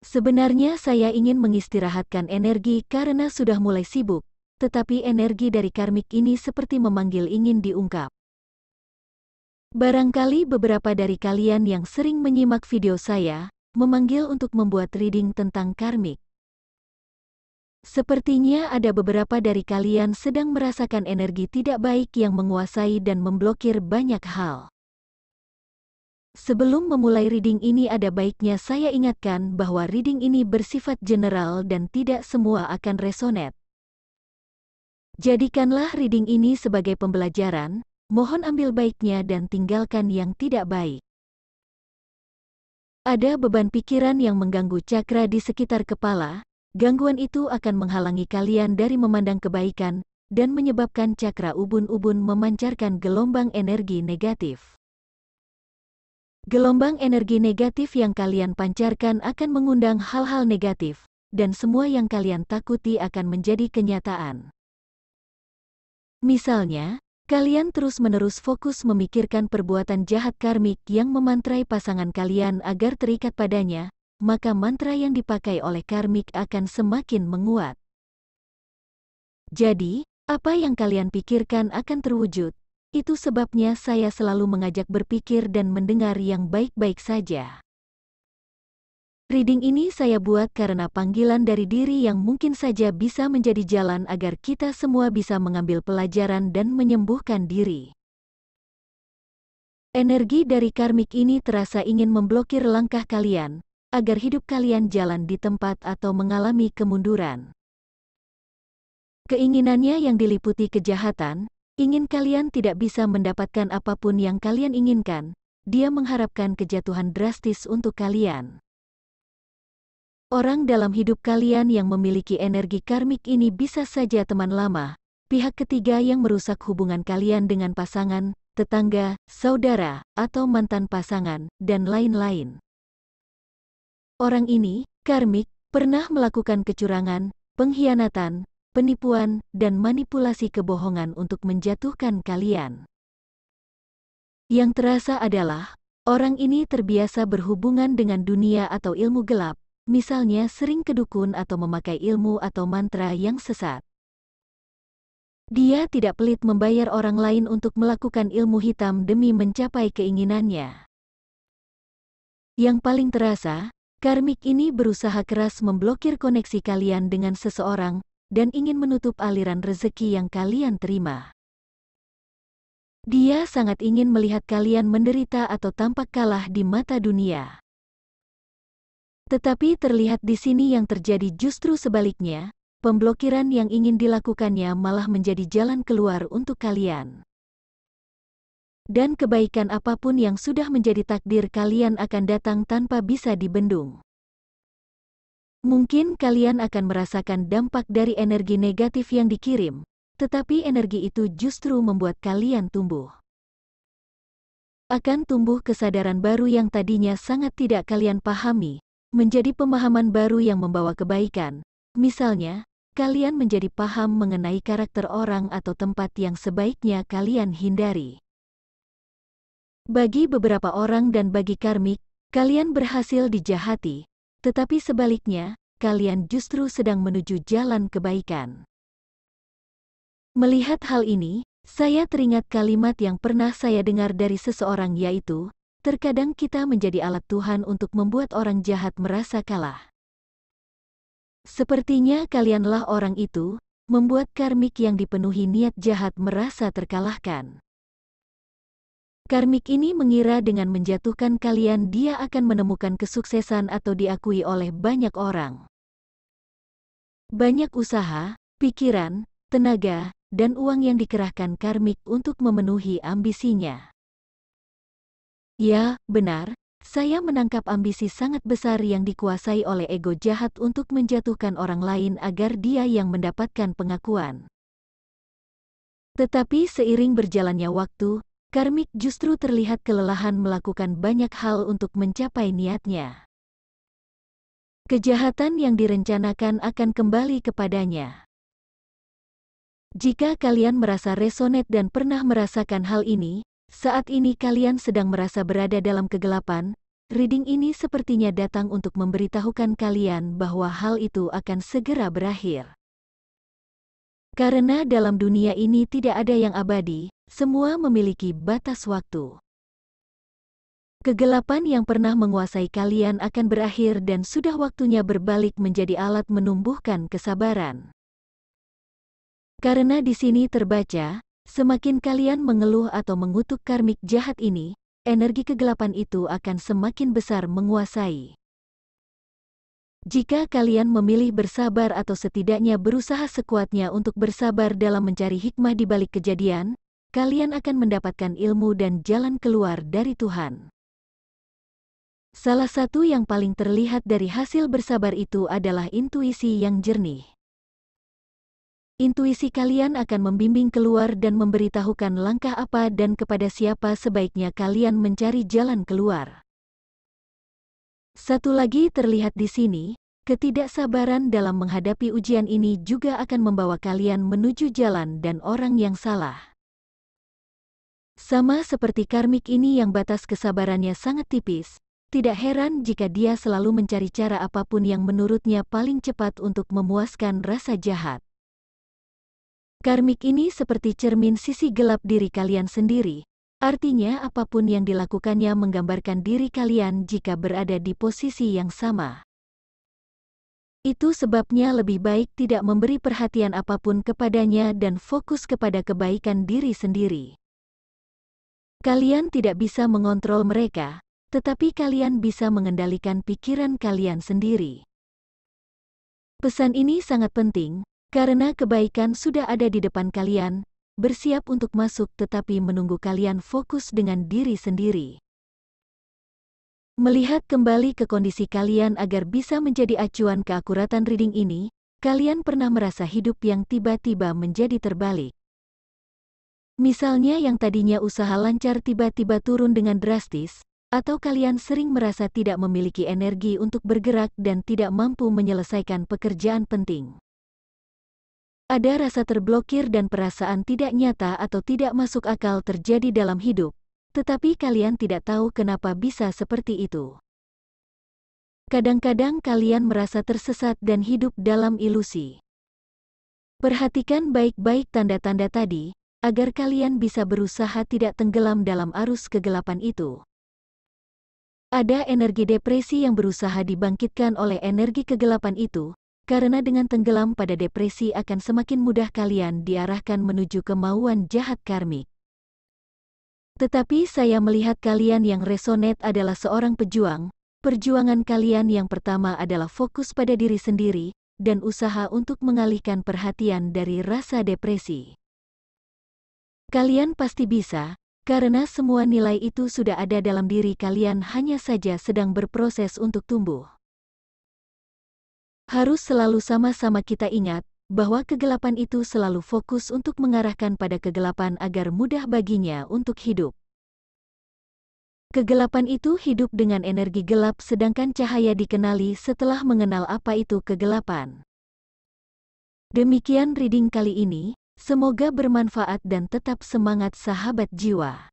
Sebenarnya saya ingin mengistirahatkan energi karena sudah mulai sibuk, tetapi energi dari karmik ini seperti memanggil ingin diungkap. Barangkali beberapa dari kalian yang sering menyimak video saya, memanggil untuk membuat reading tentang karmik. Sepertinya ada beberapa dari kalian sedang merasakan energi tidak baik yang menguasai dan memblokir banyak hal. Sebelum memulai reading ini ada baiknya saya ingatkan bahwa reading ini bersifat general dan tidak semua akan resonate. Jadikanlah reading ini sebagai pembelajaran, mohon ambil baiknya dan tinggalkan yang tidak baik. Ada beban pikiran yang mengganggu cakra di sekitar kepala, gangguan itu akan menghalangi kalian dari memandang kebaikan, dan menyebabkan cakra ubun-ubun memancarkan gelombang energi negatif. Gelombang energi negatif yang kalian pancarkan akan mengundang hal-hal negatif, dan semua yang kalian takuti akan menjadi kenyataan. Misalnya, kalian terus-menerus fokus memikirkan perbuatan jahat karmik yang memantrai pasangan kalian agar terikat padanya, maka mantra yang dipakai oleh karmik akan semakin menguat. Jadi, apa yang kalian pikirkan akan terwujud. Itu sebabnya saya selalu mengajak berpikir dan mendengar yang baik-baik saja. Reading ini saya buat karena panggilan dari diri yang mungkin saja bisa menjadi jalan agar kita semua bisa mengambil pelajaran dan menyembuhkan diri. Energi dari karmik ini terasa ingin memblokir langkah kalian, agar hidup kalian jalan di tempat atau mengalami kemunduran. Keinginannya yang diliputi kejahatan, ingin kalian tidak bisa mendapatkan apapun yang kalian inginkan, dia mengharapkan kejatuhan drastis untuk kalian. Orang dalam hidup kalian yang memiliki energi karmik ini bisa saja teman lama, pihak ketiga yang merusak hubungan kalian dengan pasangan, tetangga, saudara, atau mantan pasangan, dan lain-lain. Orang ini, karmik, pernah melakukan kecurangan, pengkhianatan, penipuan, dan manipulasi kebohongan untuk menjatuhkan kalian. Yang terasa adalah, orang ini terbiasa berhubungan dengan dunia atau ilmu gelap, misalnya sering kedukun atau memakai ilmu atau mantra yang sesat. Dia tidak pelit membayar orang lain untuk melakukan ilmu hitam demi mencapai keinginannya. Yang paling terasa, karmik ini berusaha keras memblokir koneksi kalian dengan seseorang, dan ingin menutup aliran rezeki yang kalian terima. Dia sangat ingin melihat kalian menderita atau tampak kalah di mata dunia. Tetapi terlihat di sini yang terjadi justru sebaliknya, pemblokiran yang ingin dilakukannya malah menjadi jalan keluar untuk kalian. Dan kebaikan apapun yang sudah menjadi takdir kalian akan datang tanpa bisa dibendung. Mungkin kalian akan merasakan dampak dari energi negatif yang dikirim, tetapi energi itu justru membuat kalian tumbuh. Akan tumbuh kesadaran baru yang tadinya sangat tidak kalian pahami, menjadi pemahaman baru yang membawa kebaikan. Misalnya, kalian menjadi paham mengenai karakter orang atau tempat yang sebaiknya kalian hindari. Bagi beberapa orang dan bagi karmik, kalian berhasil dijahati. Tetapi sebaliknya, kalian justru sedang menuju jalan kebaikan. Melihat hal ini, saya teringat kalimat yang pernah saya dengar dari seseorang yaitu, terkadang kita menjadi alat Tuhan untuk membuat orang jahat merasa kalah. Sepertinya kalianlah orang itu, membuat karmik yang dipenuhi niat jahat merasa terkalahkan. Karmik ini mengira dengan menjatuhkan kalian dia akan menemukan kesuksesan atau diakui oleh banyak orang. Banyak usaha, pikiran, tenaga, dan uang yang dikerahkan karmik untuk memenuhi ambisinya. Ya, benar, saya menangkap ambisi sangat besar yang dikuasai oleh ego jahat untuk menjatuhkan orang lain agar dia yang mendapatkan pengakuan. Tetapi seiring berjalannya waktu, karmik justru terlihat kelelahan melakukan banyak hal untuk mencapai niatnya. Kejahatan yang direncanakan akan kembali kepadanya. Jika kalian merasa resonate dan pernah merasakan hal ini, saat ini kalian sedang merasa berada dalam kegelapan, reading ini sepertinya datang untuk memberitahukan kalian bahwa hal itu akan segera berakhir. Karena dalam dunia ini tidak ada yang abadi, semua memiliki batas waktu. Kegelapan yang pernah menguasai kalian akan berakhir dan sudah waktunya berbalik menjadi alat menumbuhkan kesabaran. Karena di sini terbaca, semakin kalian mengeluh atau mengutuk karmik jahat ini, energi kegelapan itu akan semakin besar menguasai. Jika kalian memilih bersabar atau setidaknya berusaha sekuatnya untuk bersabar dalam mencari hikmah di balik kejadian, kalian akan mendapatkan ilmu dan jalan keluar dari Tuhan. Salah satu yang paling terlihat dari hasil bersabar itu adalah intuisi yang jernih. Intuisi kalian akan membimbing keluar dan memberitahukan langkah apa dan kepada siapa sebaiknya kalian mencari jalan keluar. Satu lagi terlihat di sini, ketidaksabaran dalam menghadapi ujian ini juga akan membawa kalian menuju jalan dan orang yang salah. Sama seperti karmik ini yang batas kesabarannya sangat tipis, tidak heran jika dia selalu mencari cara apapun yang menurutnya paling cepat untuk memuaskan rasa jahat. Karmik ini seperti cermin sisi gelap diri kalian sendiri. Artinya apapun yang dilakukannya menggambarkan diri kalian jika berada di posisi yang sama. Itu sebabnya lebih baik tidak memberi perhatian apapun kepadanya dan fokus kepada kebaikan diri sendiri. Kalian tidak bisa mengontrol mereka, tetapi kalian bisa mengendalikan pikiran kalian sendiri. Pesan ini sangat penting, karena kebaikan sudah ada di depan kalian, bersiap untuk masuk tetapi menunggu kalian fokus dengan diri sendiri. Melihat kembali ke kondisi kalian agar bisa menjadi acuan keakuratan reading ini, kalian pernah merasa hidup yang tiba-tiba menjadi terbalik. Misalnya yang tadinya usaha lancar tiba-tiba turun dengan drastis, atau kalian sering merasa tidak memiliki energi untuk bergerak dan tidak mampu menyelesaikan pekerjaan penting. Ada rasa terblokir dan perasaan tidak nyata atau tidak masuk akal terjadi dalam hidup, tetapi kalian tidak tahu kenapa bisa seperti itu. Kadang-kadang kalian merasa tersesat dan hidup dalam ilusi. Perhatikan baik-baik tanda-tanda tadi, agar kalian bisa berusaha tidak tenggelam dalam arus kegelapan itu. Ada energi depresi yang berusaha dibangkitkan oleh energi kegelapan itu, karena dengan tenggelam pada depresi akan semakin mudah kalian diarahkan menuju kemauan jahat karmik. Tetapi saya melihat kalian yang resonate adalah seorang pejuang. Perjuangan kalian yang pertama adalah fokus pada diri sendiri, dan usaha untuk mengalihkan perhatian dari rasa depresi. Kalian pasti bisa, karena semua nilai itu sudah ada dalam diri kalian hanya saja sedang berproses untuk tumbuh. Harus selalu sama-sama kita ingat, bahwa kegelapan itu selalu fokus untuk mengarahkan pada kegelapan agar mudah baginya untuk hidup. Kegelapan itu hidup dengan energi gelap sedangkan cahaya dikenali setelah mengenal apa itu kegelapan. Demikian reading kali ini, semoga bermanfaat dan tetap semangat sahabat jiwa.